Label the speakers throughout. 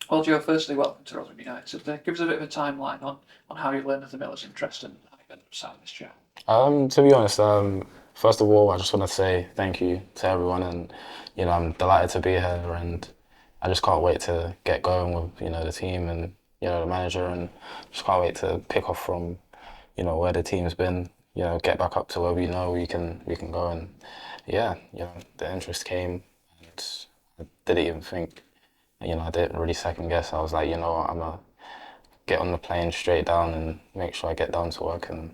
Speaker 1: Well, Joe, firstly, welcome to Rotherham United. Give us a bit of a timeline on how you learned of the Millers interest and how you ended up signing this chat.
Speaker 2: To be honest, first of all, I just want to say thank you to everyone, and I'm delighted to be here, and I just can't wait to get going with the team and the manager, and just can't wait to pick off from where the team's been, get back up to where we can go, and yeah, the interest came, and I didn't even think, I didn't really second guess. I was like, what, I'm gonna get on the plane straight down and make sure I get down to work and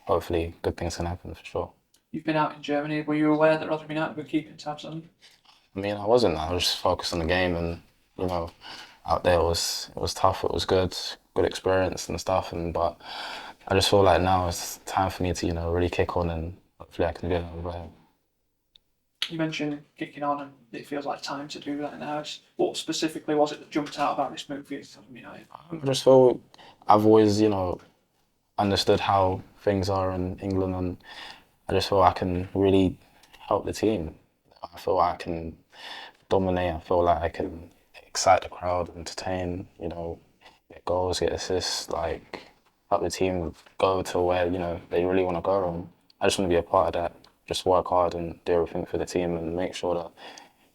Speaker 2: hopefully good things can happen for sure.
Speaker 1: You've been out in Germany. Were you aware that Rotherham United were keeping tabs on you?
Speaker 2: I mean, I wasn't. I was just focused on the game, and you know, out there it was tough. It was good experience and stuff. And but I just feel like now it's time for me to really kick on, and hopefully I can do it over here.
Speaker 1: You mentioned kicking on, and it feels like time to do that now. What specifically was it that jumped out about this move for you to Rotherham United?
Speaker 2: I just feel I've always understood how things are in England, and I just feel I can really help the team. I feel I can dominate. I feel like I can excite the crowd, entertain, get goals, get assists, like help the team go to where, they really want to go. And I just want to be a part of that. Just work hard and do everything for the team and make sure that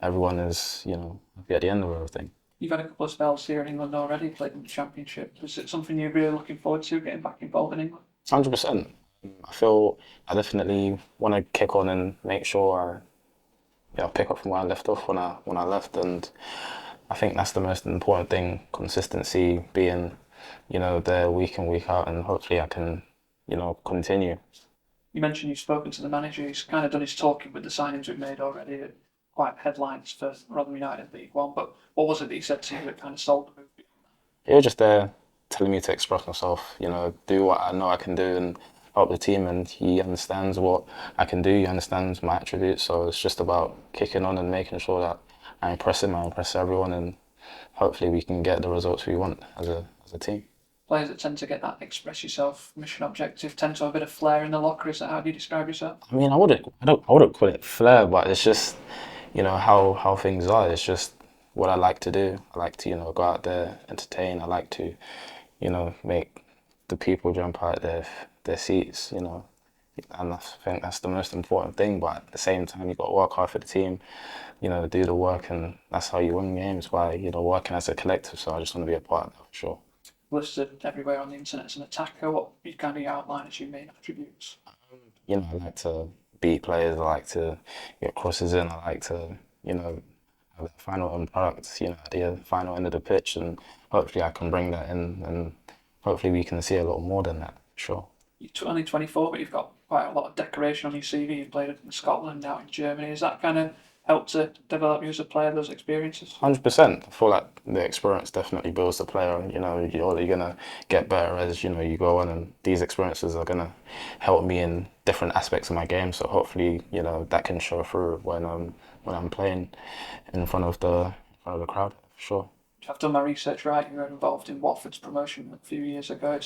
Speaker 2: everyone is, happy at the end of everything.
Speaker 1: You've had a couple of spells here in England already, played in the Championship. Is it something you're really looking forward to, getting back involved in England?
Speaker 2: 100%. I feel I definitely want to kick on and make sure pick up from where I left off when I left, and I think that's the most important thing. Consistency, being, there week in week out, and hopefully I can, continue.
Speaker 1: You mentioned you've spoken to the manager. He's kind of done his talking with the signings we've made already. Quite headlines for Rotherham United League One. But what was it that he said to you that kind of sold the move?
Speaker 2: He was just there telling me to express myself, do what I know I can do and help the team, and he understands what I can do, he understands my attributes, so it's just about kicking on and making sure that I impress him, I impress everyone, and hopefully we can get the results we want as a team.
Speaker 1: Players that tend to get that express yourself mission objective tend to have a bit of flair in the locker. Is that how do you describe yourself?
Speaker 2: I mean, I wouldn't call it flair, but it's just, how things are. It's just what I like to do. I like to, go out there, entertain. I like to, make the people jump out their seats, and I think that's the most important thing. But at the same time, you've got to work hard for the team, do the work, and that's how you win games by, working as a collective. So I just want to be a part of that for sure.
Speaker 1: Listed everywhere on the internet as an attacker. What you kind of outline as your main attributes?
Speaker 2: I like to beat players. I like to get crosses in. I like to, have that final end product, at the final end of the pitch, and hopefully I can bring that in, and hopefully we can see a lot more than that. Sure.
Speaker 1: You're only 24, but you've got quite a lot of decoration on your CV. You played in Scotland, out in Germany. Has that kind of helped to develop you as a player, those experiences?
Speaker 2: 100%. I feel like the experience definitely builds the player. You're gonna get better as you go on, and these experiences are gonna help me in different aspects of my game. So hopefully, that can show through when I'm playing in front of the crowd for sure.
Speaker 1: I've done my research right. You were involved in Watford's promotion a few years ago.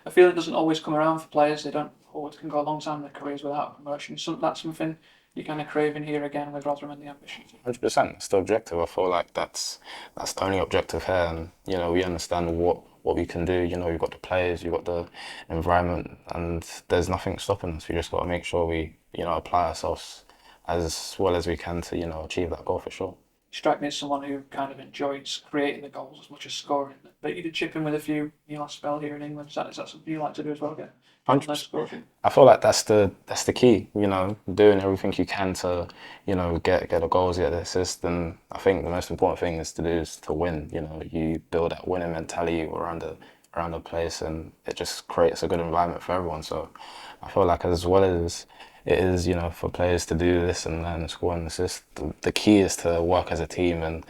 Speaker 1: I feel it doesn't always come around for players. They don't always can go a long time in their careers without promotion. That's something you're kind of craving here again with Rotherham and the ambition.
Speaker 2: 100%. It's the objective. I feel like that's the only objective here, and we understand what we can do. We've got the players, you've got the environment, and there's nothing stopping us. We just got to make sure we apply ourselves as well as we can to achieve that goal for sure.
Speaker 1: You strike me as someone who kind of enjoys creating the goals as much as scoring. But you did chip in with a few in your last spell here in England. Is that something you like to do as well? Get on those scores?
Speaker 2: I feel like that's the key. Doing everything you can to get the goals, get the assists, and I think the most important thing is to win. You build that winning mentality around the place, and it just creates a good environment for everyone. So I feel like as well as it is, for players to do this and score and assist, the key is to work as a team and,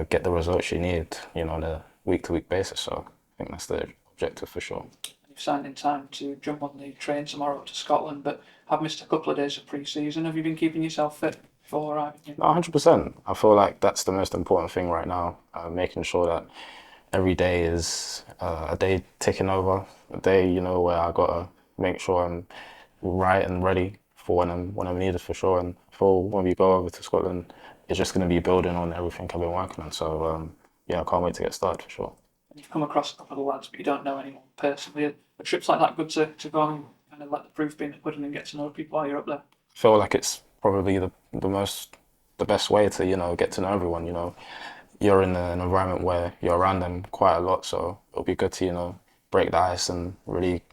Speaker 2: get the results you need, on a week-to-week basis. So I think that's the objective for sure.
Speaker 1: You've signed in time to jump on the train tomorrow to Scotland, but have missed a couple of days of pre-season. Have you been keeping yourself fit before arriving here?
Speaker 2: 100%. I feel like that's the most important thing right now, making sure that every day is a day ticking over, a day, where I got to make sure I'm right and ready for when I'm needed for sure. And I feel when we go over to Scotland, it's just going to be building on everything I've been working on. So yeah, I can't wait to get started for sure.
Speaker 1: And you've come across a couple of the lads, but you don't know anyone personally. Are trips like that good to go and kind of let the proof be in the pudding and get to know people while you're up there?
Speaker 2: I feel like it's probably the best way to, get to know everyone, You're in an environment where you're around them quite a lot, so it'll be good to, break the ice and really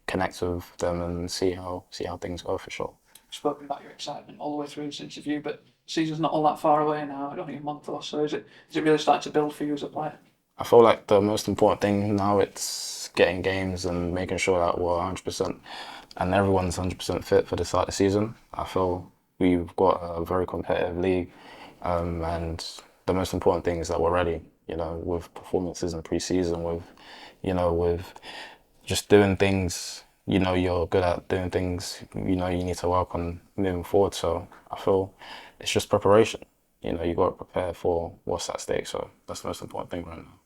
Speaker 2: connect with them and see how things go for sure.
Speaker 1: You've spoken about your excitement all the way through this interview, but the season's not all that far away now, only a month or so. Is it really starting to build for you as a player?
Speaker 2: I feel like the most important thing now it's getting games and making sure that we're 100% and everyone's 100% fit for the start of the season. I feel we've got a very competitive league, and the most important thing is that we're ready. With performances in pre-season, with just doing things. You're good at doing things. You need to work on moving forward. So I feel it's just preparation. You got to prepare for what's at stake. So that's the most important thing right now.